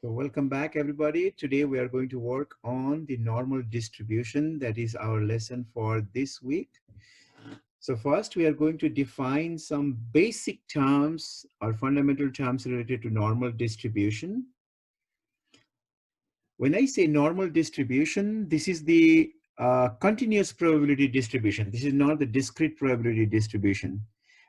So welcome back, everybody. Today we are going to work on the normal distribution. That is our lesson for this week. So first, we are going to define some basic terms or fundamental terms related to normal distribution. When I say normal distribution, this is the continuous probability distribution. This is not the discrete probability distribution.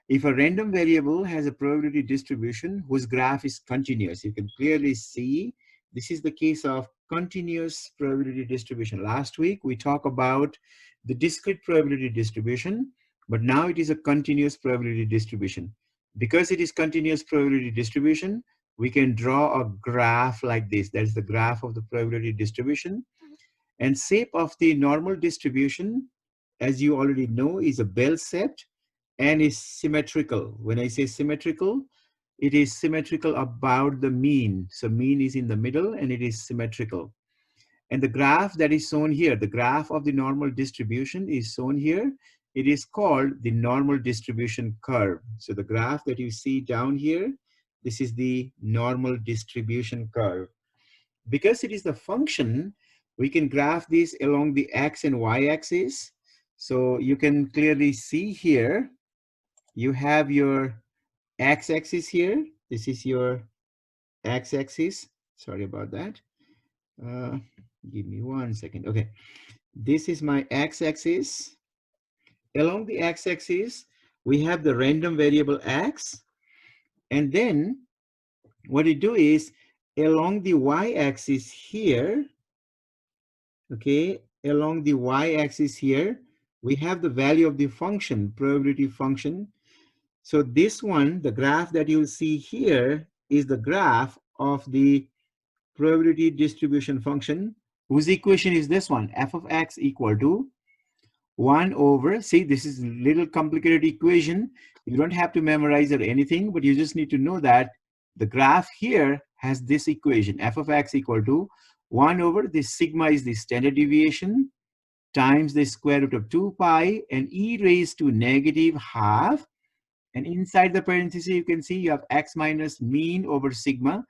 If a random variable has a probability distribution whose graph is continuous, you can clearly see this is the case of continuous probability distribution. Last week, we talked about the discrete probability distribution, but now it is a continuous probability distribution. Because it is continuous probability distribution, we can draw a graph like this. That's the graph of the probability distribution. And shape of the normal distribution, as you already know, is a bell-shaped and is symmetrical. When I say symmetrical, it is symmetrical about the mean. So mean is in the middle and it is symmetrical. And the graph that is shown here, the graph of the normal distribution is shown here. It is called the normal distribution curve. So the graph that you see down here, this is the normal distribution curve. Because it is the function, we can graph this along the x and y axis. So you can clearly see here, you have your x-axis here. This is your x-axis. Sorry about that. Give me 1 second. Okay. This is my x-axis. Along the x-axis, we have the random variable x. And then what you do is along the y-axis here, okay, along the y-axis here, we have the value of the function, probability function. So this one, the graph that you'll see here is the graph of the probability distribution function, whose equation is this one, f of x equal to 1 over, see, this is a little complicated equation. You don't have to memorize or anything, but you just need to know that the graph here has this equation, f of x equal to 1 over, this sigma is the standard deviation, times the square root of 2 pi, and e raised to negative half. And inside the parenthesis, you can see you have x minus mean over sigma.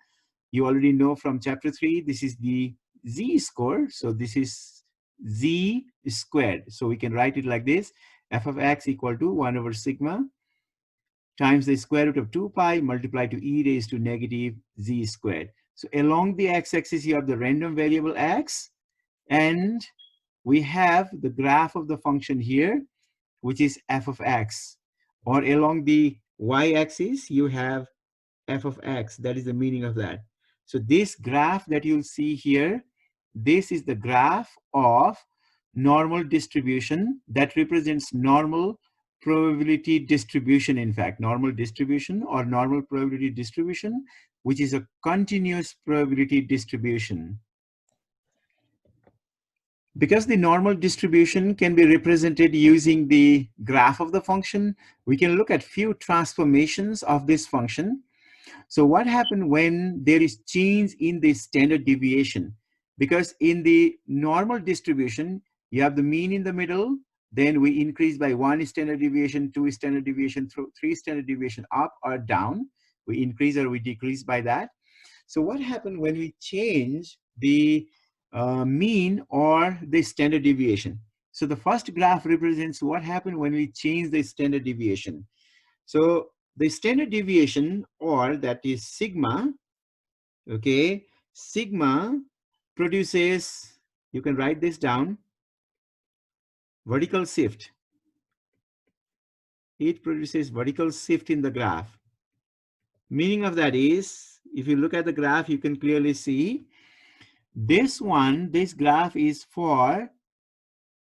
You already know from chapter 3, this is the z-score. So this is z squared. So we can write it like this, f of x equal to 1 over sigma times the square root of 2 pi multiplied to e raised to negative z squared. So along the x-axis, you have the random variable x, and we have the graph of the function here, which is f of x. Or along the y-axis, you have f of x. That is the meaning of that. So this graph that you'll see here, this is the graph of normal distribution that represents normal probability distribution. In fact, normal distribution or normal probability distribution, which is a continuous probability distribution. Because the normal distribution can be represented using the graph of the function, we can look at few transformations of this function. So what happens when there is change in the standard deviation? Because in the normal distribution, you have the mean in the middle, then we increase by 1 standard deviation, 2 standard deviation, 3 standard deviation up or down. We increase or we decrease by that. So what happens when we change the mean or the standard deviation? So the first graph represents what happened when we change the standard deviation. So the standard deviation, or that is sigma, okay, sigma produces, you can write this down, vertical shift. It produces vertical shift in the graph. Meaning of that is, if you look at the graph, you can clearly see this one, this graph is for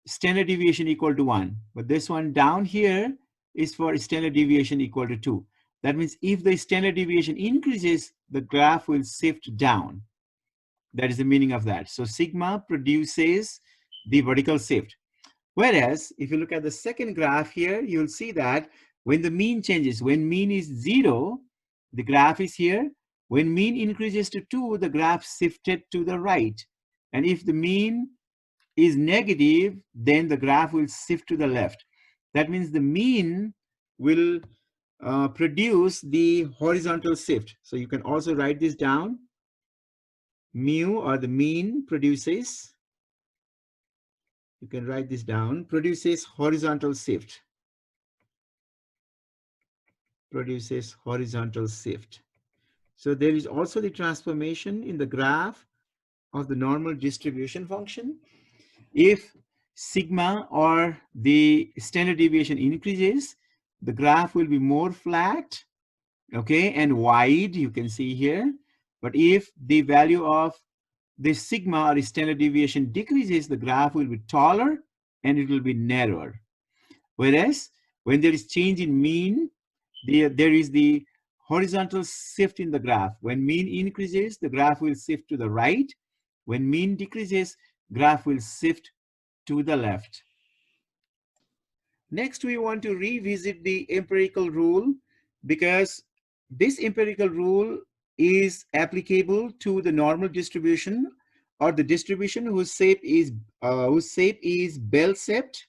standard deviation equal to 1. But this one down here is for standard deviation equal to 2. That means if the standard deviation increases, the graph will shift down. That is the meaning of that. So sigma produces the vertical shift. Whereas if you look at the second graph here, you'll see that when the mean changes, when mean is 0, the graph is here. When mean increases to 2, the graph shifted to the right. And if the mean is negative, then the graph will shift to the left. That means the mean will produce the horizontal shift. So you can also write this down. mu, or the mean, produces, you can write this down, produces horizontal shift. Produces horizontal shift. So there is also the transformation in the graph of the normal distribution function. If sigma, or the standard deviation, increases, the graph will be more flat, okay, and wide, you can see here. But if the value of the sigma, or standard deviation, decreases, the graph will be taller and it will be narrower. Whereas when there is change in mean, there is the horizontal shift in the graph. When mean increases, the graph will shift to the right. When mean decreases, graph will shift to the left. Next, we want to revisit the empirical rule, because this empirical rule is applicable to the normal distribution, or the distribution whose shape is bell-shaped,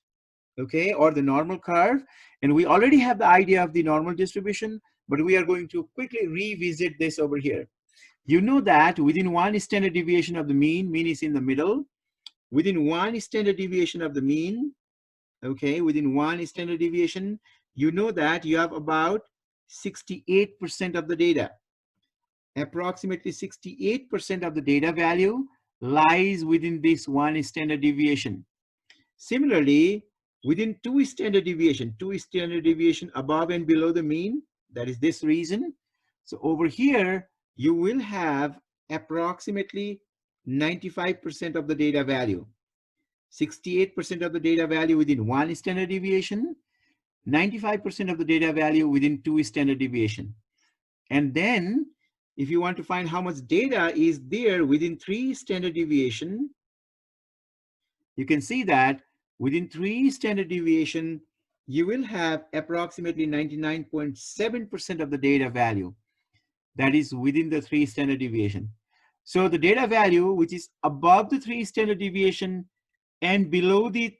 okay, or the normal curve. And we already have the idea of the normal distribution, but we are going to quickly revisit this over here. You know that within one standard deviation of the mean is in the middle. Within one standard deviation of the mean, okay, within one standard deviation, you know that you have about 68% of the data. Approximately 68% of the data value lies within this one standard deviation. Similarly, within two standard deviation above and below the mean, that is this region. So over here, you will have approximately 95% of the data value. 68% of the data value within one standard deviation, 95% of the data value within two standard deviation. And then if you want to find how much data is there within three standard deviation, you can see that within three standard deviation, you will have approximately 99.7% of the data value that is within the three standard deviation. So the data value which is above the three standard deviation and below the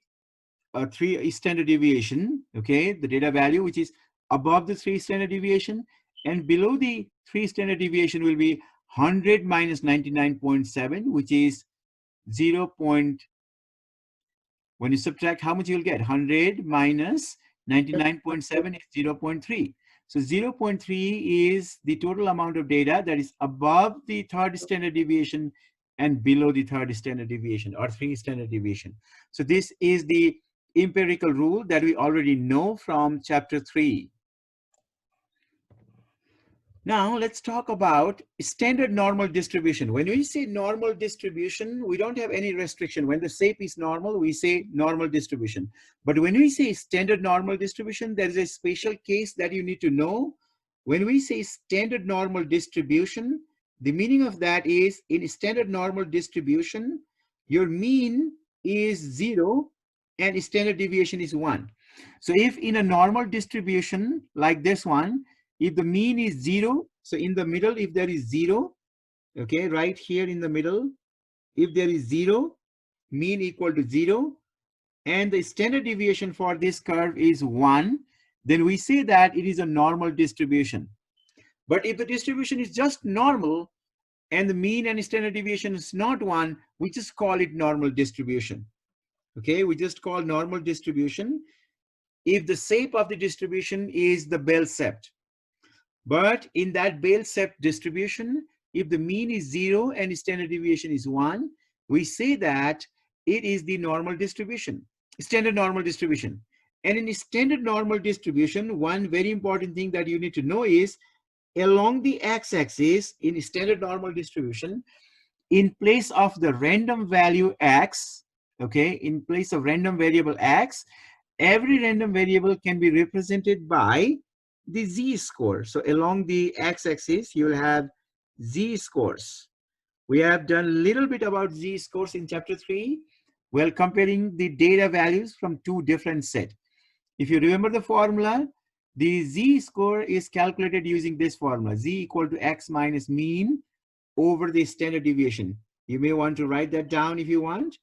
three standard deviation, okay, the data value which is above the three standard deviation and below the three standard deviation will be 100 minus 99.7, which is 0. When you subtract, how much you'll get? 100 minus 99.7 is 0.3. So 0.3 is the total amount of data that is above the third standard deviation and below the third standard deviation, or three standard deviation. So this is the empirical rule that we already know from chapter 3. Now let's talk about standard normal distribution. When we say normal distribution, we don't have any restriction. When the shape is normal, we say normal distribution. But when we say standard normal distribution, there is a special case that you need to know. When we say standard normal distribution, the meaning of that is in standard normal distribution, your mean is 0 and standard deviation is 1. So if in a normal distribution like this one, if the mean is 0, so in the middle, if there is 0, okay, right here in the middle, if there is 0, mean equal to 0, and the standard deviation for this curve is 1, then we say that it is a normal distribution. But if the distribution is just normal and the mean and standard deviation is not 1, we just call it normal distribution. Okay, we just call normal distribution if the shape of the distribution is the bell-shaped. But in that bell-shaped distribution, if the mean is 0 and standard deviation is 1, we say that it is the normal distribution, standard normal distribution. And in standard normal distribution, one very important thing that you need to know is along the x-axis in standard normal distribution, in place of the random value x, okay, in place of random variable x, every random variable can be represented by the z-score. So along the x-axis, you will have z-scores. We have done a little bit about z-scores in chapter 3, while comparing the data values from two different sets. If you remember the formula, the z-score is calculated using this formula, z equal to x minus mean over the standard deviation. You may want to write that down if you want.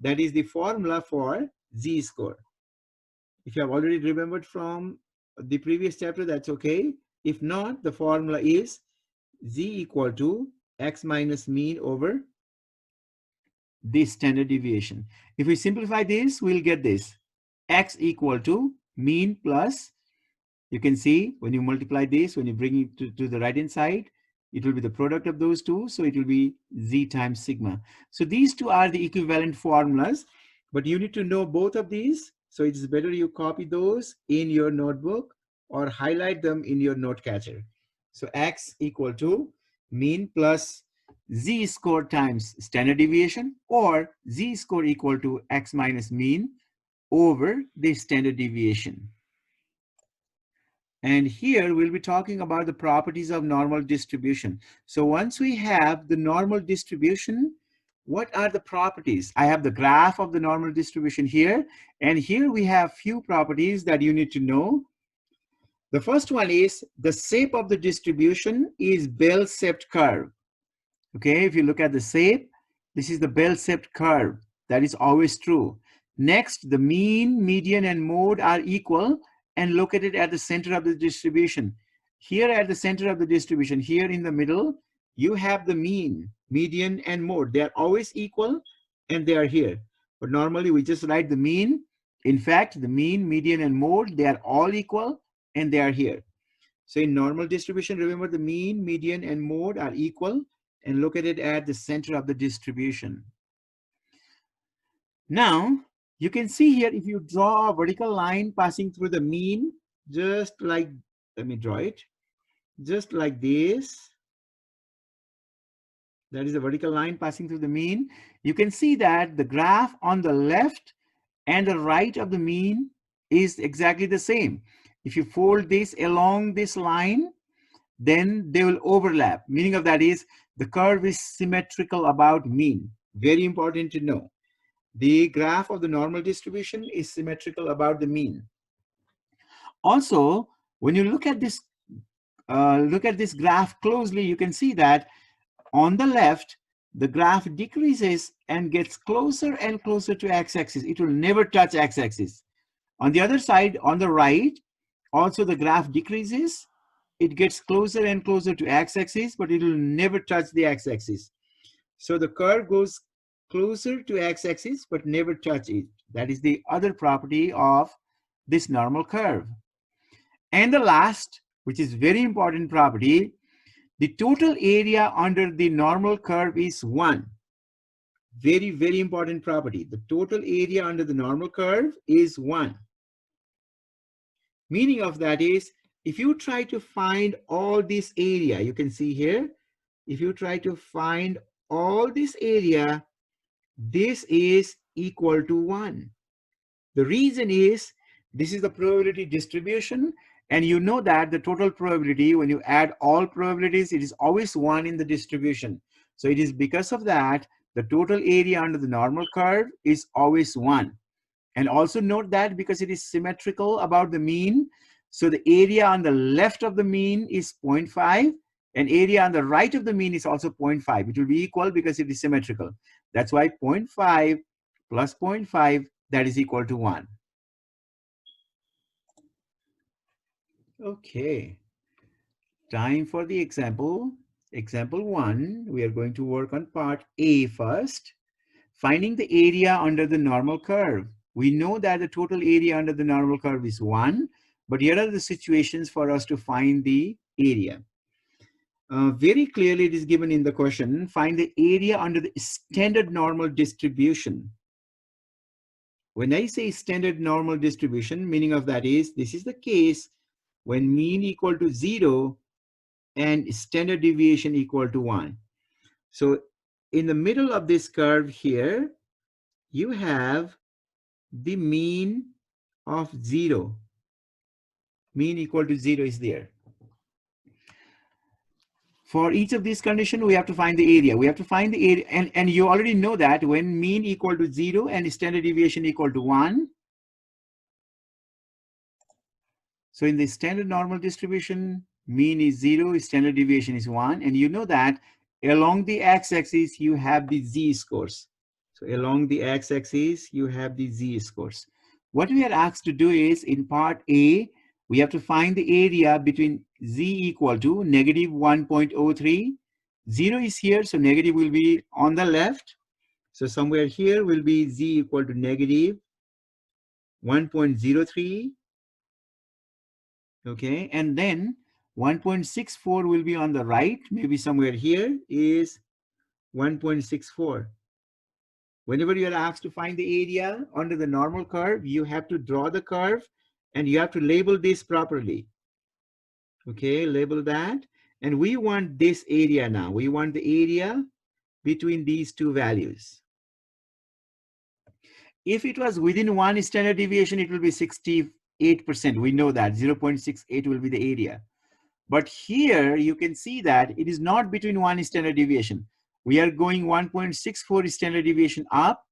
That is the formula for z-score. If you have already remembered from the previous chapter, that's okay. If not, the formula is z equal to x minus mean over the standard deviation. If we simplify this, we'll get this. X equal to mean plus, you can see when you multiply this, when you bring it to the right hand side, it will be the product of those two. So it will be z times sigma. So these two are the equivalent formulas, but you need to know both of these. So it's better you copy those in your notebook or highlight them in your note catcher. So x equal to mean plus z score times standard deviation, or z score equal to x minus mean over the standard deviation. And here we'll be talking about the properties of normal distribution. So once we have the normal distribution, what are the properties? I have the graph of the normal distribution here, and here we have few properties that you need to know. The first one is the shape of the distribution is bell-shaped curve. Okay, if you look at the shape, this is the bell-shaped curve. That is always true. Next, the mean, median, and mode are equal and located at the center of the distribution. Here at the center of the distribution, here in the middle, you have the mean, median, and mode. They are always equal and they are here. But normally we just write the mean. In fact, the mean, median, and mode, they are all equal and they are here. So in normal distribution, remember the mean, median, and mode are equal and located at the center of the distribution. Now, you can see here, if you draw a vertical line passing through the mean, just like, let me draw it, just like this. That is a vertical line passing through the mean. You can see that the graph on the left and the right of the mean is exactly the same. If you fold this along this line, then they will overlap. Meaning of that is the curve is symmetrical about mean. Very important to know. The graph of the normal distribution is symmetrical about the mean. Also, when you look at this graph closely, you can see that on the left, the graph decreases and gets closer and closer to x-axis. It will never touch x-axis. On the other side, on the right, also the graph decreases. It gets closer and closer to x-axis, but it will never touch the x-axis. So the curve goes closer to x-axis, but never touch it. That is the other property of this normal curve. And the last, which is very important property, the total area under the normal curve is 1. Very, very important property. The total area under the normal curve is 1. Meaning of that is, if you try to find all this area, you can see here, if you try to find all this area, this is equal to 1. The reason is, this is the probability distribution, and you know that the total probability, when you add all probabilities, it is always 1 in the distribution. So it is because of that, the total area under the normal curve is always 1. And also note that because it is symmetrical about the mean, so the area on the left of the mean is 0.5, and area on the right of the mean is also 0.5. It will be equal because it is symmetrical. That's why 0.5 plus 0.5, that is equal to 1. Okay, time for the example. Example 1, we are going to work on part A first. Finding the area under the normal curve. We know that the total area under the normal curve is 1, but here are the situations for us to find the area. Very clearly it is given in the question, find the area under the standard normal distribution. When I say standard normal distribution, meaning of that is, this is the case when mean equal to 0 and standard deviation equal to 1. So in the middle of this curve here, you have the mean of 0. Mean equal to 0 is there. For each of these conditions, we have to find the area. We have to find the area, and you already know that when mean equal to 0 and standard deviation equal to 1. So in the standard normal distribution, mean is 0, standard deviation is 1, and you know that along the x-axis, you have the z-scores. So along the x-axis, you have the z-scores. What we are asked to do is, in part A, we have to find the area between z equal to negative 1.03 0 is here, so negative will be on the left. So somewhere here will be z equal to negative 1.03. Okay, and then 1.64 will be on the right, maybe somewhere here is 1.64. Whenever you are asked to find the area under the normal curve, you have to draw the curve and you have to label this properly. Okay, label that. And we want this area now. We want the area between these two values. If it was within one standard deviation, it will be 68%. We know that 0.68 will be the area. But here you can see that it is not between one standard deviation. We are going 1.64 standard deviation up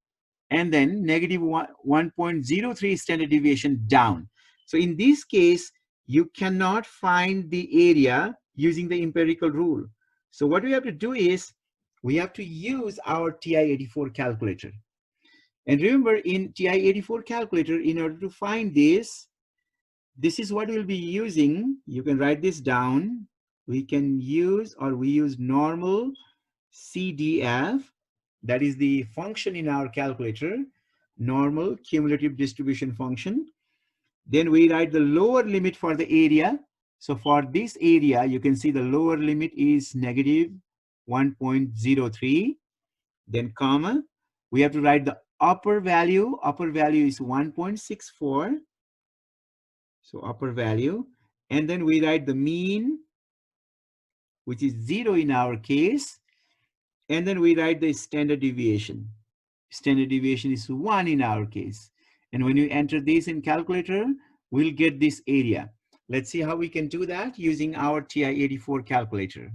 and then negative 1.03 standard deviation down. So in this case, you cannot find the area using the empirical rule. So what we have to do is we have to use our TI-84 calculator. And remember, in TI-84 calculator, in order to find this is what we'll be using. You can write this down. We use normal CDF. That is the function in our calculator, normal cumulative distribution function. Then we write the lower limit for the area. So for this area, you can see the lower limit is negative 1.03. Then comma, we have to write the upper value. Upper value is 1.64. So upper value. And then we write the mean, which is 0 in our case. And then we write the standard deviation. Standard deviation is 1 in our case. And when you enter this in calculator, we'll get this area. Let's see how we can do that using our TI-84 calculator.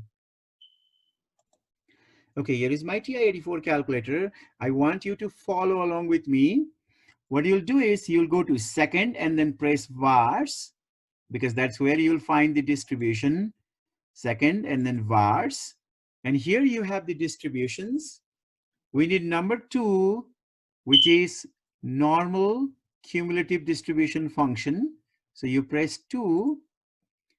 Okay, here is my TI-84 calculator. I want you to follow along with me. What you'll do is you'll go to second and then press vars, because that's where you'll find the distribution. Second and then vars. And here you have the distributions. We need number 2, which is normal cumulative distribution function. So you press 2,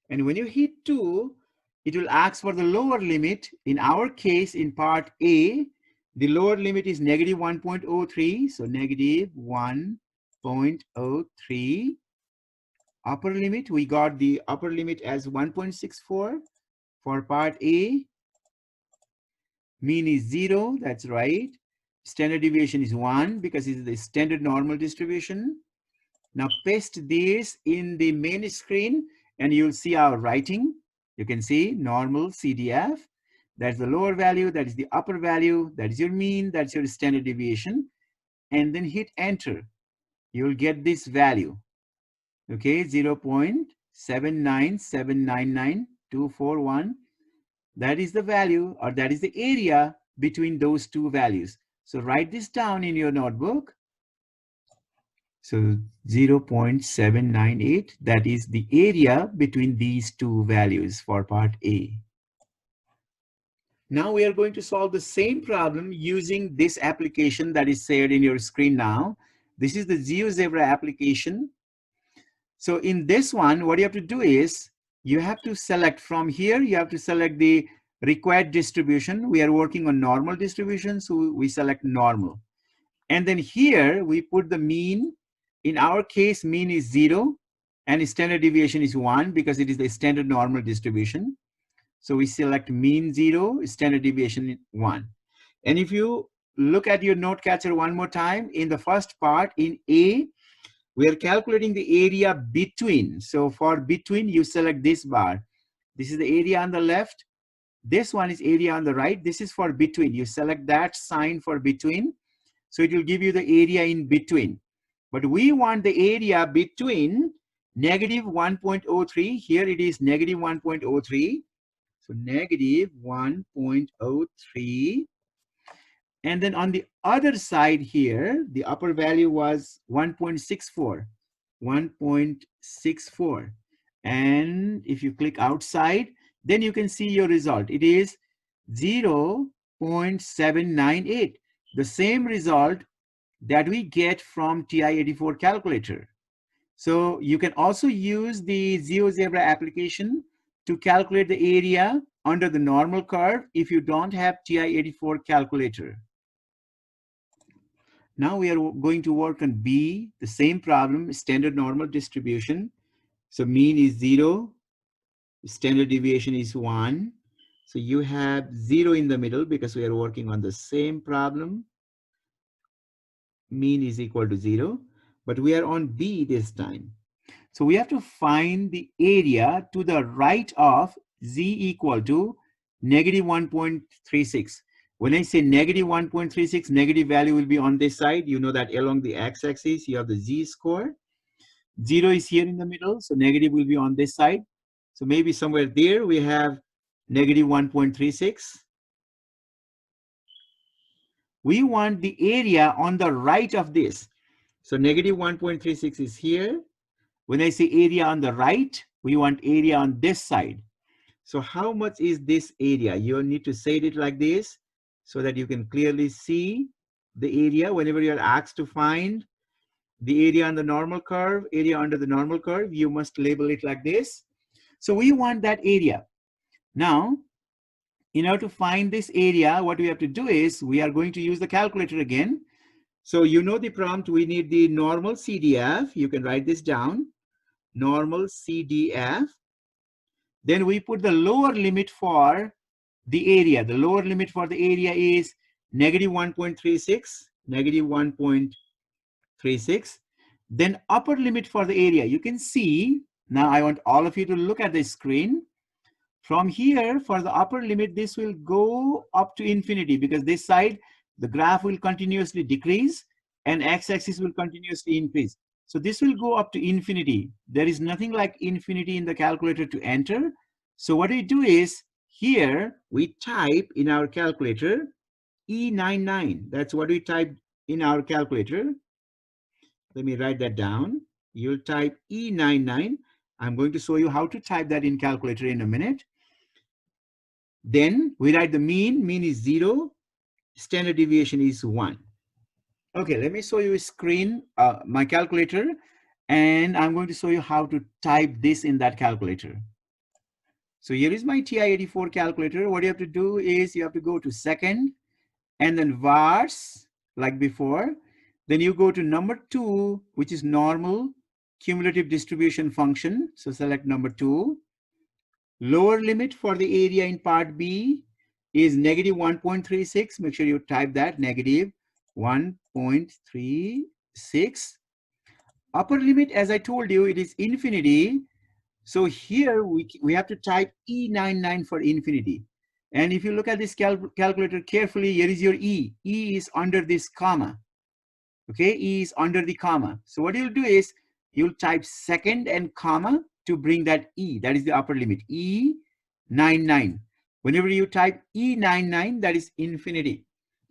and when you hit 2, it will ask for the lower limit. In our case, in part A, the lower limit is negative 1.03. So negative 1.03. Upper limit, we got the upper limit as 1.64 for part A. Mean is 0, that's right. Standard deviation is 1 because it's the standard normal distribution. Now paste this in the main screen and you'll see our writing. You can see normal CDF. That's the lower value, that is the upper value, that is your mean, that's your standard deviation. And then hit enter. You'll get this value. Okay, 0.79799241. That is the value, or that is the area between those two values. So write this down in your notebook. So 0.798, that is the area between these two values for part A. Now we are going to solve the same problem using this application that is shared in your screen now. This is the GeoGebra application. So in this one, what you have to do is you have to select from here, you have to select the required distribution. We are working on normal distribution, so we select normal. And then here we put the mean. In our case, mean is 0 and standard deviation is 1 because it is the standard normal distribution. So we select mean 0, standard deviation 1. And if you look at your note catcher one more time, in the first part, in A, we are calculating the area between. So for between, you select this bar. This is the area on the left. This one is area on the right. This is for between. You select that sign for between. So it will give you the area in between. But we want the area between negative 1.03. Here it is negative 1.03. So negative 1.03. And then on the other side here, the upper value was 1.64. 1.64. And if you click outside, then you can see your result. It is 0.798. The same result that we get from TI-84 calculator. So you can also use the GeoGebra application to calculate the area under the normal curve if you don't have TI-84 calculator. Now we are going to work on B, the same problem, standard normal distribution. So mean is 0, standard deviation is 1. So you have 0 in the middle because we are working on the same problem. Mean is equal to 0, but we are on B this time. So we have to find the area to the right of Z equal to negative 1.36. When I say negative 1.36, negative value will be on this side. You know that along the x-axis, you have the Z score. 0 is here in the middle, so negative will be on this side. So maybe somewhere there we have negative 1.36. We want the area on the right of this. So negative 1.36 is here. When I say area on the right, we want area on this side. So how much is this area? You need to say it like this so that you can clearly see the area. Whenever you're asked to find the area on the normal curve, area under the normal curve, you must label it like this. So we want that area. Now, in order to find this area, what we have to do is we are going to use the calculator again. So you know the prompt, we need the normal CDF. You can write this down, normal CDF. Then we put the lower limit for the area. The lower limit for the area is negative 1.36, negative 1.36. Then upper limit for the area. You can see, now I want all of you to look at the screen. From here, for the upper limit, this will go up to infinity because this side, the graph will continuously decrease and x-axis will continuously increase. So this will go up to infinity. There is nothing like infinity in the calculator to enter. So what we do is, here we type in our calculator E99. That's what we type in our calculator. Let me write that down. You'll type E99. I'm going to show you how to type that in calculator in a minute. Then we write the mean. Mean is 0. Standard deviation is 1. Okay, let me show you a screen, my calculator, and I'm going to show you how to type this in that calculator. So here is my TI-84 calculator. What you have to do is you have to go to second and then vars like before. Then you go to number 2, which is normal cumulative distribution function. So select number 2. Lower limit for the area in part B is negative 1.36. Make sure you type that, negative 1.36. Upper limit, as I told you, it is infinity. So here we have to type E99 for infinity. And if you look at this calculator carefully, here is your E. E is under this comma. Okay, E is under the comma. So what you'll do is you'll type second and comma to bring that E. That is the upper limit, E99. Whenever you type E99, that is infinity.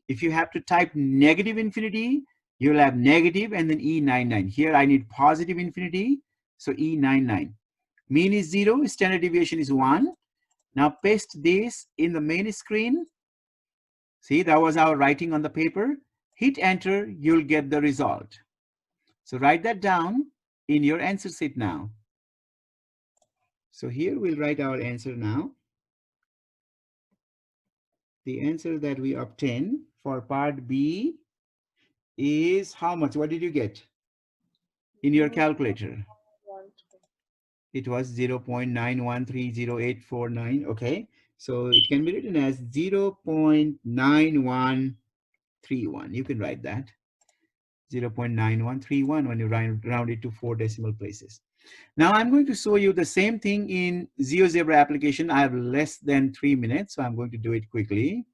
If you have to type negative infinity, you'll have negative and then E99. Here I need positive infinity, so E99. Mean is 0, standard deviation is 1. Now paste this in the main screen. See, that was our writing on the paper. Hit enter, you'll get the result. So write that down in your answer sheet now. So here we'll write our answer now. The answer that we obtain for part B is how much? What did you get in your calculator? It was 0.9130849. Okay, so it can be written as 0.9131. You can write that 0.9131 when you round it to 4 decimal places. Now I'm going to show you the same thing in GeoGebra application. I have less than 3 minutes, so I'm going to do it quickly.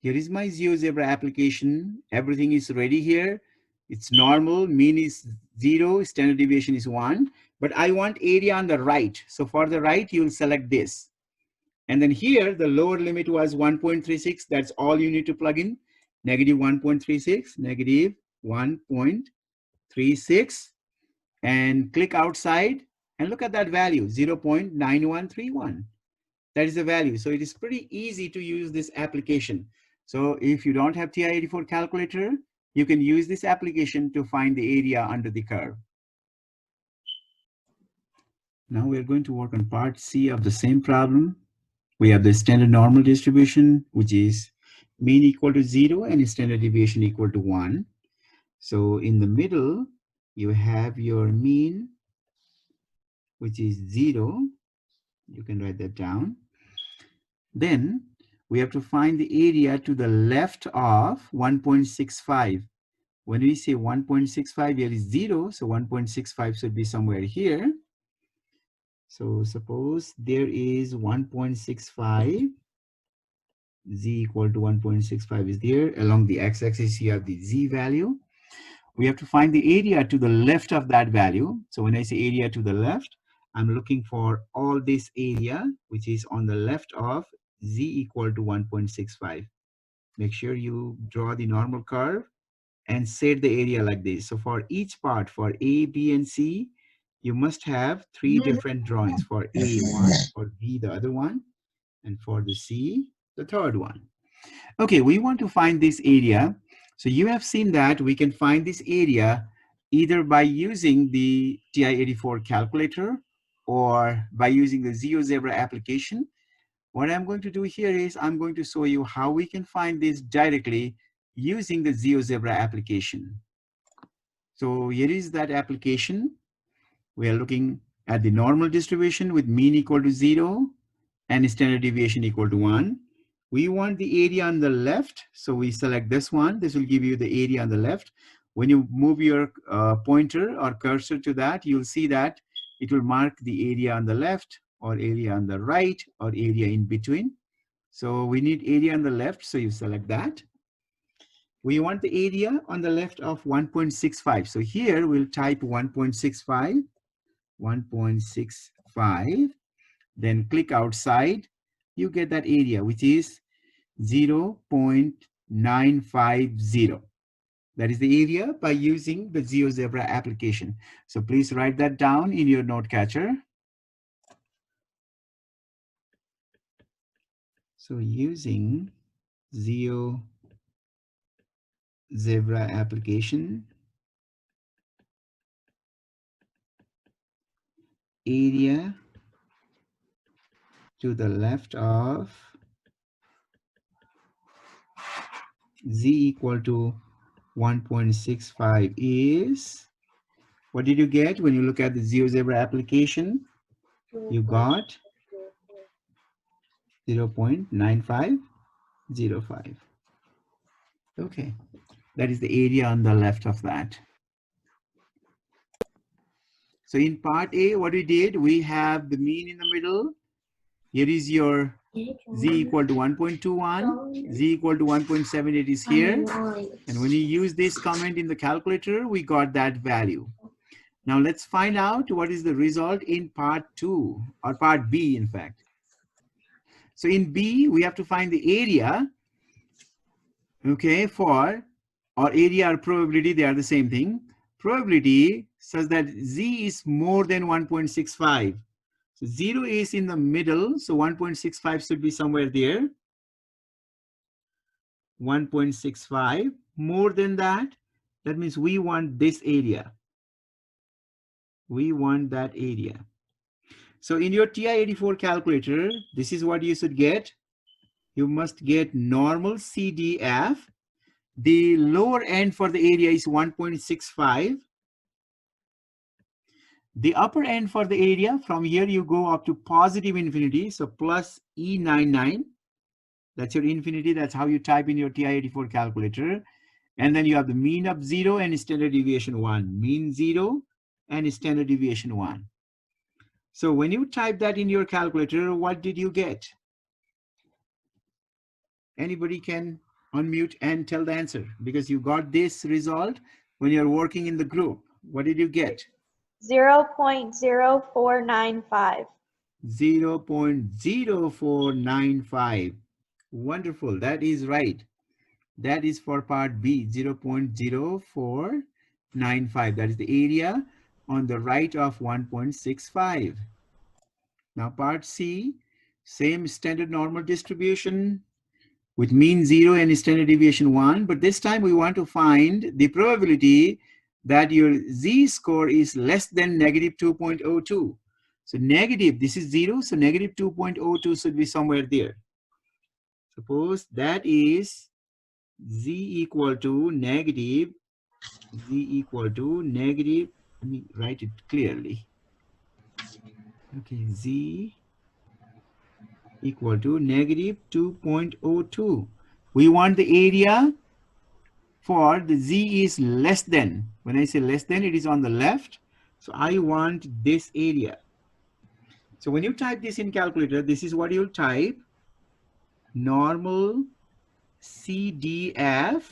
Here is my GeoGebra application. Everything is ready here. It's normal, mean is 0, standard deviation is 1, but I want area on the right. So for the right, you'll select this. And then here, the lower limit was 1.36. That's all you need to plug in. Negative 1.36, negative 1.36. And click outside and look at that value, 0.9131. That is the value. So it is pretty easy to use this application. So if you don't have TI-84 calculator, you can use this application to find the area under the curve. Now we're going to work on part C of the same problem. We have the standard normal distribution, which is mean equal to 0 and standard deviation equal to 1. So in the middle, you have your mean, which is 0. You can write that down. Then we have to find the area to the left of 1.65. When we say 1.65, here is 0, so 1.65 should be somewhere here. So suppose there is 1.65, z equal to 1.65 is there. Along the x-axis, you have the z value. We have to find the area to the left of that value. So when I say area to the left, I'm looking for all this area, which is on the left of z equal to 1.65. Make sure you draw the normal curve and set the area like this. So for each part, for A, B, and C, you must have 3 different drawings. For A, one, for B, the other one, and for the C, the third one. Okay, we want to find this area. So you have seen that we can find this area either by using the TI-84 calculator or by using the GeoGebra application. What I'm going to do here is I'm going to show you how we can find this directly using the GeoGebra application. So here is that application. We are looking at the normal distribution with mean equal to 0 and standard deviation equal to 1. We want the area on the left, so we select this one. This will give you the area on the left. When you move your pointer or cursor to that, you'll see that it will mark the area on the left or area on the right or area in between. So we need area on the left, so you select that. We want the area on the left of 1.65. So here we'll type 1.65, 1.65, then click outside. You get that area, which is 0.950. That is the area by using the GeoGebra application. So please write that down in your note catcher. So using GeoGebra application, area to the left of z equal to 1.65 is, what did you get when you look at the GeoGebra application? You got 0.9505. Okay, that is the area on the left of that. So in part A, what we did, we have the mean in the middle. Here is your z equal to 1.21, z equal to 1.78 is here. And when you use this comment in the calculator, we got that value. Now let's find out what is the result in part 2, or part B, in fact. So in B, we have to find the area, okay, for, or area or probability, they are the same thing. Probability says that z is more than 1.65. So 0 is in the middle, so 1.65 should be somewhere there. 1.65. More than that, that means we want this area. We want that area. So in your TI-84 calculator, this is what you should get. You must get normal CDF. The lower end for the area is 1.65. The upper end for the area, from here you go up to positive infinity, so plus E99. That's your infinity. That's how you type in your TI-84 calculator. And then you have the mean of 0 and standard deviation 1. Mean 0 and standard deviation 1. So when you type that in your calculator, what did you get? Anybody can unmute and tell the answer, because you got this result when you're working in the group. What did you get? 0.0495. 0.0495. Wonderful. That is right. That is for part B, 0.0495. That is the area on the right of 1.65. Now part C, same standard normal distribution with mean 0 and standard deviation 1. But this time we want to find the probability that your z-score is less than negative 2.02. So negative, this is 0, so negative 2.02 should be somewhere there. Suppose that is z equal to negative, let me write it clearly. Okay, z equal to negative 2.02. We want the area for the z is less than. When I say less than, it is on the left. So I want this area. So when you type this in calculator, this is what you'll type. Normal CDF,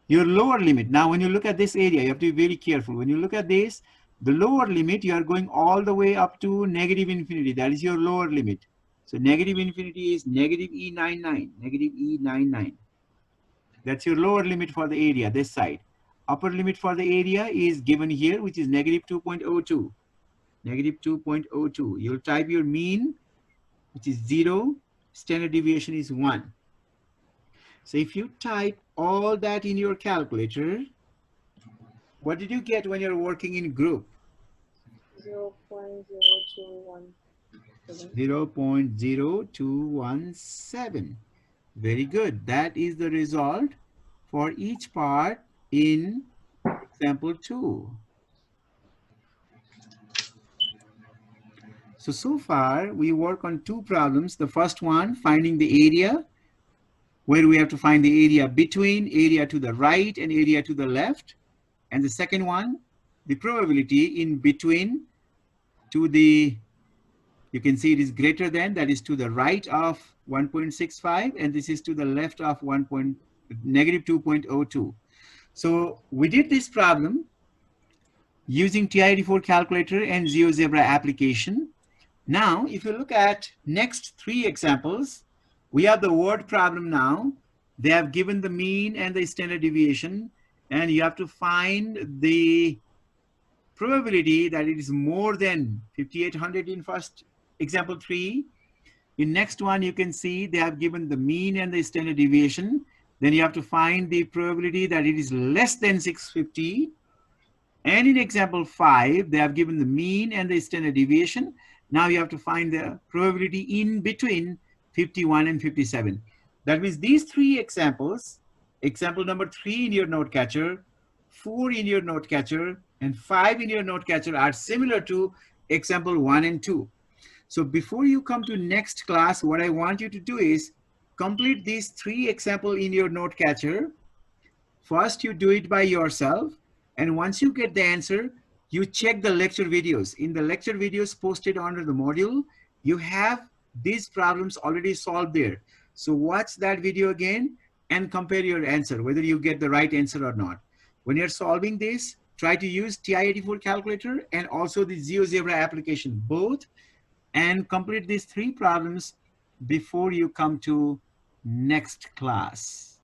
your lower limit. Now, when you look at this area, you have to be very careful. When you look at this, the lower limit, you are going all the way up to negative infinity. That is your lower limit. So negative infinity is negative E99, negative E99. That's your lower limit for the area, this side. Upper limit for the area is given here, which is negative 2.02. Negative 2.02. You'll type your mean, which is 0. Standard deviation is 1. So if you type all that in your calculator, what did you get when you're working in group? 0.0217. 0.0217. Very good. That is the result for each part in example 2. So far we work on 2 problems. The first one, finding the area, where we have to find the area between, area to the right and area to the left. And the second one, the probability in between to the, you can see it is greater than, that is to the right of 1.65, and this is to the left of negative 2.02. So we did this problem using TI-84 calculator and GeoGebra application. Now, if you look at next 3 examples, we have the word problem now. They have given the mean and the standard deviation, and you have to find the probability that it is more than 5800 in first example 3. In next one, you can see they have given the mean and the standard deviation. Then you have to find the probability that it is less than 650. And in example 5, they have given the mean and the standard deviation. Now you have to find the probability in between 51 and 57. That means these 3 examples, example number 3 in your note catcher, 4 in your note catcher, and 5 in your note catcher are similar to example 1 and 2. So before you come to next class, what I want you to do is complete these 3 examples in your note catcher. First, you do it by yourself. And once you get the answer, you check the lecture videos. In the lecture videos posted under the module, you have these problems already solved there. So watch that video again and compare your answer, whether you get the right answer or not. When you're solving this, try to use TI-84 calculator and also the GeoGebra application, both, and complete these 3 problems before you come to next class.